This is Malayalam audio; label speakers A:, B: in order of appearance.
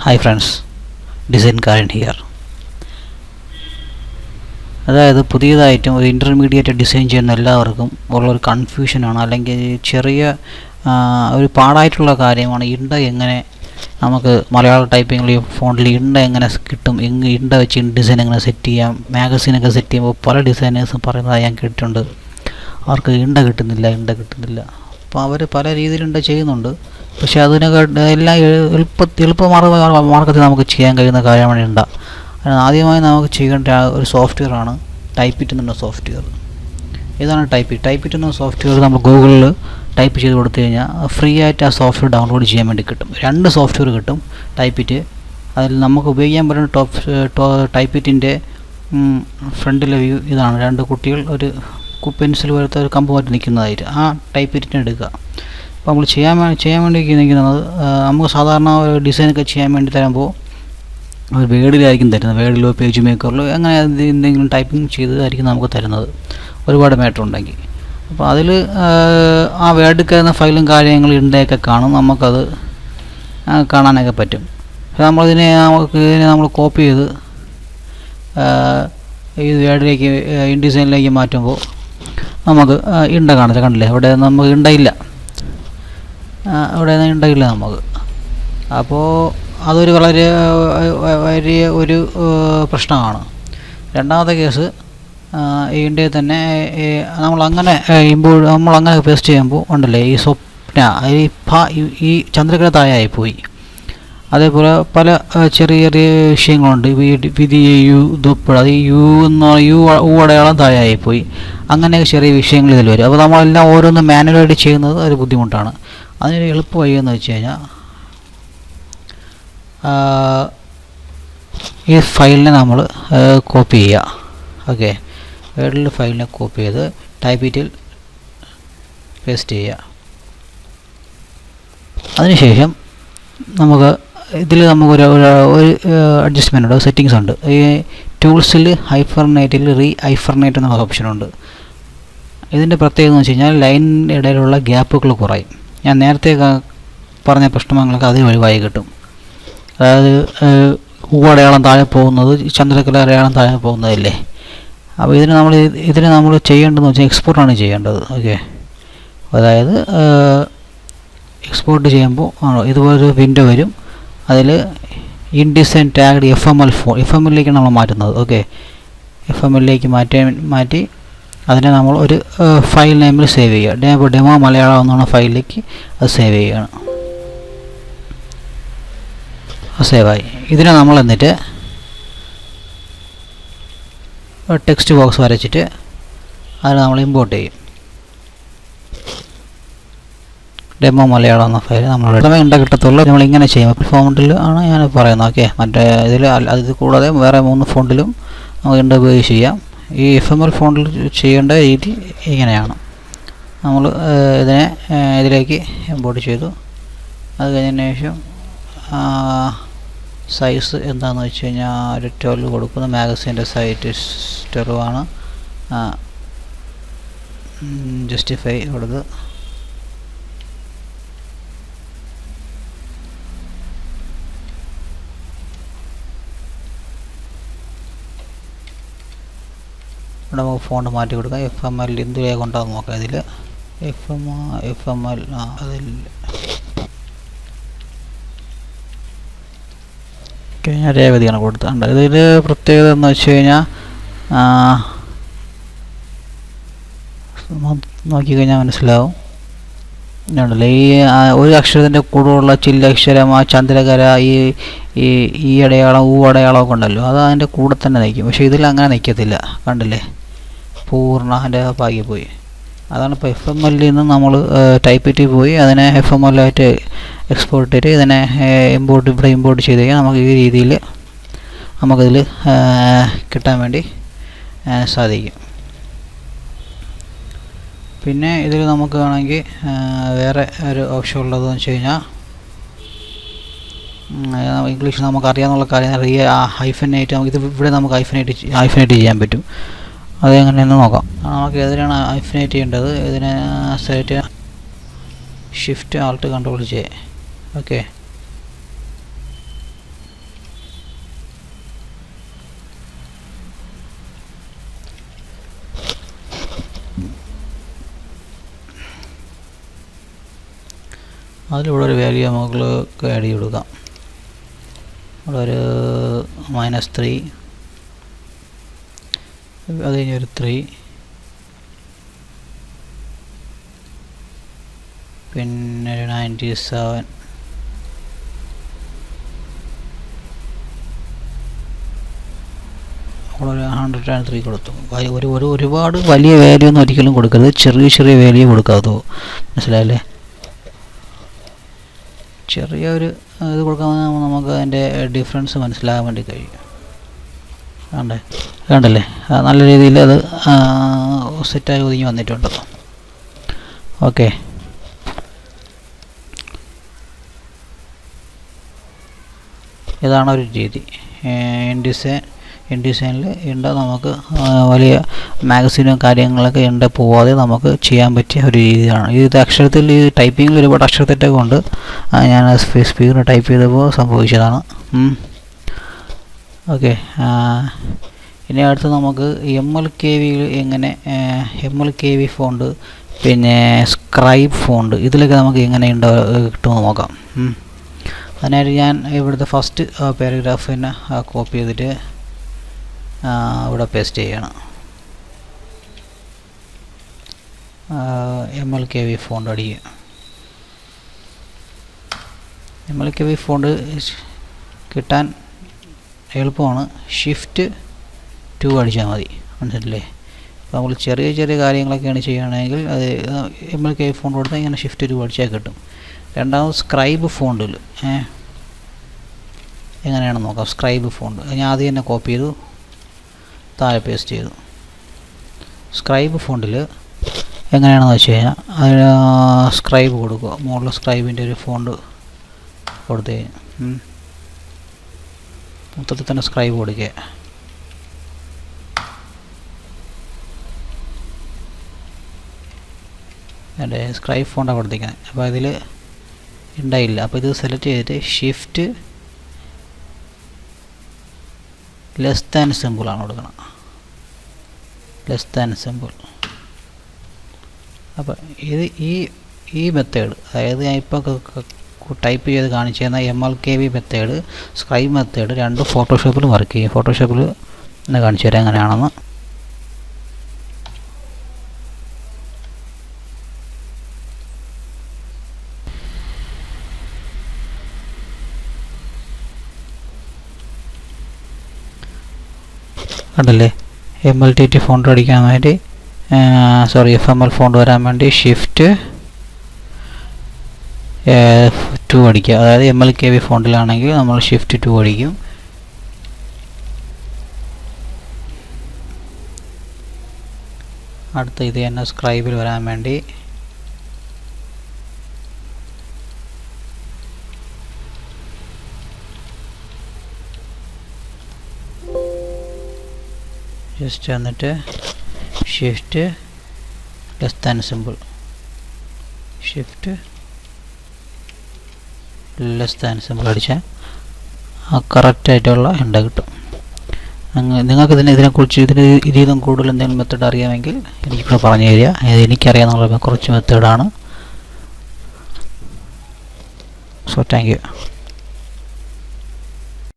A: Hi friends, Design Karen here. അതായത് പുതിയതായിട്ടും ഒരു ഇൻ്റർമീഡിയറ്റ് ഡിസൈൻ ചെയ്യുന്ന എല്ലാവർക്കും ഉള്ളൊരു കൺഫ്യൂഷനാണ്, അല്ലെങ്കിൽ ചെറിയ ഒരു പാടായിട്ടുള്ള കാര്യമാണ്. ഇണ്ട എങ്ങനെ നമുക്ക് മലയാള ടൈപ്പിങ്ങിൽ ഫോണ്ടിൽ ഇണ്ട എങ്ങനെ കിട്ടും, ഇണ്ട വെച്ച് ഡിസൈൻ എങ്ങനെ സെറ്റ് ചെയ്യാം. മാഗസീനൊക്കെ സെറ്റ് ചെയ്യുമ്പോൾ പല ഡിസൈനേഴ്സും പറയുന്നത് ഞാൻ കേട്ടിട്ടുണ്ട്, അവർക്ക് ഇണ്ട കിട്ടുന്നില്ല. അപ്പോൾ അവർ പല രീതിയിലുണ്ട ചെയ്യുന്നുണ്ട്. പക്ഷേ അതിനൊക്കെ എല്ലാം എളുപ്പമാർഗ്ഗത്തിൽ നമുക്ക് ചെയ്യാൻ കഴിയുന്ന കാര്യമാണ് ഇണ്ട. ആദ്യമായി നമുക്ക് ചെയ്യേണ്ട ഒരു സോഫ്റ്റ്വെയറാണ് ടൈപ്പിറ്റ് എന്നുള്ള സോഫ്റ്റ്വെയർ. ഇതാണ് ടൈപ്പിറ്റ് എന്ന സോഫ്റ്റ്വെയർ. നമ്മൾ ഗൂഗിളിൽ ടൈപ്പ് ചെയ്ത് കൊടുത്തു കഴിഞ്ഞാൽ ഫ്രീ ആയിട്ട് ആ സോഫ്റ്റ്വെയർ ഡൗൺലോഡ് ചെയ്യാൻ വേണ്ടി കിട്ടും. 2 സോഫ്റ്റ്വെയർ കിട്ടും ടൈപ്പിറ്റ്. അതിൽ നമുക്ക് ഉപയോഗിക്കാൻ പറ്റുന്ന ടൈപ്പിറ്റിൻ്റെ ഫ്രണ്ടിലെ വ്യൂ ഇതാണ്. 2 കുട്ടികൾ ഒരു പെൻസിൽ പോലത്തെ ഒരു കമ്പ് മാറ്റി നിൽക്കുന്നതായിട്ട് ആ ടൈപ്പിറ്റിനെ എടുക്കുക. അപ്പോൾ നമ്മൾ ചെയ്യാൻ വേണ്ടി നിൽക്കുന്നത്, നമുക്ക് സാധാരണ ഒരു ഡിസൈനൊക്കെ ചെയ്യാൻ വേണ്ടി തരുമ്പോൾ ഒരു വേർഡിലായിരിക്കും തരുന്നത്. വേർഡിലോ പേജ് മേക്കറിലോ അങ്ങനെ എന്തെങ്കിലും ടൈപ്പിംഗ് ചെയ്തതായിരിക്കും നമുക്ക് തരുന്നത്, ഒരുപാട് മാറ്റർ ഉണ്ടെങ്കിൽ. അപ്പോൾ അതിൽ ആ വേർഡിൽ കയറുന്ന ഫയലും കാര്യങ്ങളും ഇണ്ടയൊക്കെ കാണും, നമുക്കത് കാണാനൊക്കെ പറ്റും. ഇതിനെ നമ്മൾ കോപ്പി ചെയ്ത് ഈ വേർഡിലേക്ക് ഇൻഡിസൈനിലേക്ക് മാറ്റുമ്പോൾ നമുക്ക് ഇണ്ട കണ്ടില്ലേ, അവിടെ നമുക്ക് ഇണ്ടയില്ല നമുക്ക്. അപ്പോൾ അതൊരു വലിയ ഒരു പ്രശ്നമാണ്. രണ്ടാമത്തെ കേസ്, ഈ ഇന്ത്യയിൽ തന്നെ നമ്മളങ്ങനെ പേസ്റ്റ് ചെയ്യുമ്പോൾ ഉണ്ടല്ലേ, ഈ സ്വപ്ന ഈ ചന്ദ്രക്കല താഴെയായിപ്പോയി. അതേപോലെ പല ചെറിയ വിഷയങ്ങളുണ്ട്. വിധി യു ദുപ്പഴ, അത് യു അടയാളം താഴെയായിപ്പോയി. അങ്ങനെയൊക്കെ ചെറിയ വിഷയങ്ങൾ ഇതിൽ വരും. അപ്പോൾ നമ്മളെല്ലാം ഓരോന്ന് മാനുവലായിട്ട് ചെയ്യുന്നത് ഒരു ബുദ്ധിമുട്ടാണ്. അതിനൊരു എളുപ്പ വഴിയെന്ന് വെച്ച് കഴിഞ്ഞാൽ, ഈ ഫയലിനെ നമ്മൾ കോപ്പി ചെയ്യുക. ഓക്കെ, വേർഡിൽ ഫയലിനെ കോപ്പി ചെയ്ത് ടൈപ്പിറ്റിൽ പേസ്റ്റ് ചെയ്യുക. അതിനുശേഷം ഇതിൽ നമുക്കൊരു അഡ്ജസ്റ്റ്മെൻ്റ് ഉണ്ട്, സെറ്റിങ്സ് ഉണ്ട്. ഈ ടൂൾസിൽ ഹൈഫർനേറ്റിൽ ഹൈഫർനേറ്റ് എന്നുള്ള ഓപ്ഷനുണ്ട്. ഇതിൻ്റെ പ്രത്യേകത എന്ന് വെച്ച് കഴിഞ്ഞാൽ ലൈനിൻ്റെ ഇടയിലുള്ള ഗ്യാപ്പുകൾ കുറയും. ഞാൻ നേരത്തെ പറഞ്ഞ പ്രശ്നങ്ങളൊക്കെ അതിന് ഒഴിവായി കിട്ടും. അതായത് അടയാളം താഴെ പോകുന്നത്, ചന്ദ്രക്കല അടയാളം താഴെ പോകുന്നതല്ലേ. അപ്പോൾ ഇതിന് നമ്മൾ ചെയ്യേണ്ടതെന്ന് വെച്ചാൽ എക്സ്പോർട്ടാണ് ചെയ്യേണ്ടത്. ഓക്കെ, അതായത് എക്സ്പോർട്ട് ചെയ്യുമ്പോൾ ഇതുപോലൊരു വിൻഡോ വരും. അതിൽ ഇൻഡിസൈൻ ടാഗ്ഡ് എഫ്.എം.എല്ലിലേക്കാണ് നമ്മൾ മാറ്റുന്നത്. ഓക്കെ, എഫ്.എം.എല്ലിലേക്ക് മാറ്റി അതിനെ നമ്മൾ ഒരു ഫയൽ നെയിമിൽ സേവ് ചെയ്യുക. ഡെമോ മലയാളം എന്നാണ് ഫയലിലേക്ക് അത് സേവ് ചെയ്യുകയാണ്. സേവായി. ഇതിനെ നമ്മൾ എന്നിട്ട് ടെക്സ്റ്റ് ബോക്സ് വരച്ചിട്ട് അതിൽ നമ്മൾ ഇമ്പോർട്ട് ചെയ്യും. ഡെമോ മലയാളം എന്ന ഫയൽ നമ്മൾ ഇണ്ട കിട്ടത്തുള്ളൂ. നമ്മളിങ്ങനെ ചെയ്യും. ഫോണ്ടിൽ ആണ് ഞാൻ പറയുന്നത്. ഓക്കെ, മറ്റേ ഇത് കൂടാതെ വേറെ 3 ഫോണ്ടിലും നമുക്ക് ഇണ്ട ഉപയോഗിച്ച് ചെയ്യാം. ഈ എഫ്.എം.എൽ ഫോണ്ടിൽ ചെയ്യേണ്ട രീതി ഇങ്ങനെയാണ്. നമ്മൾ ഇതിലേക്ക് ഇമ്പോർട്ട് ചെയ്തു. അത് കഴിഞ്ഞതിന് ശേഷം സൈസ് എന്താണെന്ന് വെച്ച് കഴിഞ്ഞാൽ ഒരു 12 കൊടുക്കുന്ന മാഗസീൻ്റെ സൈറ്റ് 12 ആണ്. ജസ്റ്റിഫൈ കൊടുത്ത് ഇവിടെ നമുക്ക് ഫോണ്ട് മാറ്റി കൊടുക്കാം. എഫ്.എം.എൽ എന്തിലേ കൊണ്ടാന്ന് നോക്കാം. ഇതിൽ എഫ്.എം.എൽ അതിൽ കഴിഞ്ഞാൽ രേവതിയാണ് കൊടുത്തിട്ടുണ്ട്. ഇതിൽ പ്രത്യേകത എന്ന് വെച്ച് കഴിഞ്ഞാൽ നോക്കിക്കഴിഞ്ഞാൽ മനസ്സിലാവും. ഉണ്ടല്ലോ, ഈ ഒരു അക്ഷരത്തിൻ്റെ കൂടെയുള്ള ചില്ലക്ഷരം, ആ ചന്ദ്രകര, ഈ അടയാളം അടയാളമൊക്കെ ഉണ്ടല്ലോ, അത് അതിൻ്റെ കൂടെ തന്നെ നിൽക്കും. പക്ഷേ ഇതിൽ അങ്ങനെ നിൽക്കത്തില്ല. കണ്ടില്ലേ, പൂർണ്ണ അതിൻ്റെ ഭാഗ്യം പോയി. അതാണ് ഇപ്പോൾ എഫ്.എം.എല്ലിൽ നിന്ന് നമ്മൾ ടൈപ്പിറ്റിൽ പോയി അതിനെ എഫ്.എം.എല്ലായിട്ട് എക്സ്പോർട്ട് ചെയ്ത് ഇതിനെ ഇവിടെ ഇമ്പോർട്ട് ചെയ്ത് കഴിഞ്ഞാൽ നമുക്ക് ഈ രീതിയിൽ നമുക്കിതിൽ കിട്ടാൻ വേണ്ടി സാധിക്കും. പിന്നെ ഇതിൽ നമുക്ക് വേണമെങ്കിൽ വേറെ ഒരു ഓപ്ഷൻ ഉള്ളതെന്ന് വെച്ച് കഴിഞ്ഞാൽ, ഇംഗ്ലീഷിൽ നമുക്ക് അറിയാവുന്ന കാര്യം ഹൈഫനേറ്റ്, നമുക്ക് ഇവിടെ നമുക്ക് ഹൈഫനേറ്റ് ചെയ്യാൻ പറ്റും. അതെങ്ങനെയെന്ന് നോക്കാം. നമുക്ക് എതിനാണ് ഹൈഫനേറ്റ് ചെയ്യേണ്ടത്. ഇതിനെ സെലക്ട് ഷിഫ്റ്റ് ആൾട്ട് കൺട്രോൾ ചെയ്യുക. ഓക്കെ, അതിലിവിടെ ഒരു വാല്യൂ നമുക്ക് ആഡ് ചെയ്ത് കൊടുക്കാം. ഇവിടെ ഒരു -3, അത് കഴിഞ്ഞൊരു 3, പിന്നെ ഒരു 97, അവിടെ ഒരു 103 കൊടുത്തു. ഒരുപാട് വലിയ വാല്യൂ ഒന്നും ഒരിക്കലും കൊടുക്കരുത്, ചെറിയ ചെറിയ വാല്യൂ കൊടുക്കാത്തോ, മനസ്സിലായല്ലേ? ചെറിയൊരു ഇത് കൊടുക്കാൻ നമുക്ക് അതിൻ്റെ ഡിഫറൻസ് മനസ്സിലാകാൻ വേണ്ടി കഴിയും. കണ്ടല്ലേ, നല്ല രീതിയിൽ അത് സെറ്റായി ഒതുങ്ങി വന്നിട്ടുണ്ട്. ഓക്കെ, ഇതാണ് ഒരു രീതി. ഇൻഡിസൈനിൽ ഇണ്ട നമുക്ക് വലിയ മാഗസീനും കാര്യങ്ങളൊക്കെ ഇണ്ട പോവാതെ നമുക്ക് ചെയ്യാൻ പറ്റിയ ഒരു രീതിയാണ്. ഇത് അക്ഷരത്തിൽ ഈ ടൈപ്പിങ്ങിൽ ഒരുപാട് അക്ഷരത്തെറ്റൊക്കെ ഉണ്ട്. ഞാൻ സ്പീക്കർ ടൈപ്പ് ചെയ്തപ്പോൾ സംഭവിച്ചതാണ്. ഓക്കെ, ഇനി അടുത്ത് നമുക്ക് MLKV എങ്ങനെ MLKV ഫോണ്ട്, പിന്നെ സ്ക്രൈബ് ഫോണ്ട്, ഇതിലൊക്കെ നമുക്ക് എങ്ങനെ കിട്ടുമെന്ന് നോക്കാം. അതിനായിട്ട് ഞാൻ ഇവിടുത്തെ ഫസ്റ്റ് പാരഗ്രാഫ് തന്നെ കോപ്പി ചെയ്തിട്ട് ഇവിടെ പേസ്റ്റ് ചെയ്യണം. MLKV ഫോണ്ട് അടിക്കുക. MLKV ഫോണ്ട് കിട്ടാൻ എളുപ്പമാണ്. Shift+2 അടിച്ചാൽ മതി, മനസ്സിലല്ലേ? അപ്പോൾ നമ്മൾ ചെറിയ ചെറിയ കാര്യങ്ങളൊക്കെയാണ് ചെയ്യുകയാണെങ്കിൽ അത് MLKV ഫോണ്ട് കൊടുത്താൽ ഇങ്ങനെ Shift+2 അടിച്ചാൽ കിട്ടും. രണ്ടാമത് സ്ക്രൈബ് ഫോണ്ടിൽ എങ്ങനെയാണെന്ന് നോക്കാം. സ്ക്രൈബ് ഫോണ്ട് ഞാൻ ആദ്യം തന്നെ കോപ്പി ചെയ്തു, താഴെ പേസ്റ്റ് ചെയ്തു. സ്ക്രൈബ് ഫോണ്ടിൽ എങ്ങനെയാണെന്ന് വെച്ച് കഴിഞ്ഞാൽ അതിന് സ്ക്രൈബ് കൊടുക്കുക. മുകളിൽ സ്ക്രൈബിൻ്റെ ഒരു ഫോണ്ട് കൊടുത്തു കഴിഞ്ഞാൽ മൊത്തത്തിൽ തന്നെ സ്ക്രൈബ് കൊടുക്കുക. എൻ്റെ സ്ക്രൈബ് ഫോണ്ടാണ് കൊടുത്തിരിക്കുന്നത്. അപ്പോൾ അതിൽ ഉണ്ടായില്ല. അപ്പോൾ ഇത് സെലക്ട് ചെയ്തിട്ട് Shift സിമ്പിളാണ് കൊടുക്കണം. സിമ്പിൾ. അപ്പോൾ ഇത് ഈ മെത്തേഡ്, അതായത് ഞാൻ ഇപ്പോൾ ടൈപ്പ് ചെയ്ത് കാണിച്ചു തന്ന MLKV മെത്തേഡ്, സ്ക്രൈബ് മെത്തേഡ് രണ്ടും ഫോട്ടോഷോപ്പിൽ വർക്ക് ചെയ്യും. ഫോട്ടോഷോപ്പിൽ ഒന്ന് കാണിച്ചു തരാം എങ്ങനെയാണെന്ന്. കണ്ടല്ലേ, MLTT ഫോണ്ട് അടിക്കാൻ വേണ്ടി FML ഫോണ്ട് വരാൻ വേണ്ടി Shift+2 അടിക്കുക. അതായത് MLKV ഫോണ്ടിലാണെങ്കിൽ നമ്മൾ Shift+2 അടിക്കും. അടുത്ത ഇത് തന്നെ സ്ക്രൈബിൽ വരാൻ വേണ്ടി ജസ്റ്റ് എന്നിട്ട് Shift സിമ്പിൾ, സിമ്പിൾ അടിച്ചാൽ കറക്റ്റായിട്ടുള്ള എണ്ട കിട്ടും. നിങ്ങൾക്ക് ഇതിനെക്കുറിച്ച് ഇതിലും കൂടുതൽ എന്തെങ്കിലും മെത്തേഡ് അറിയാമെങ്കിൽ എനിക്കിവിടെ പറഞ്ഞു തരിക. എനിക്കറിയാമെന്നുള്ള കുറച്ച് മെത്തേഡാണ്. So thank you.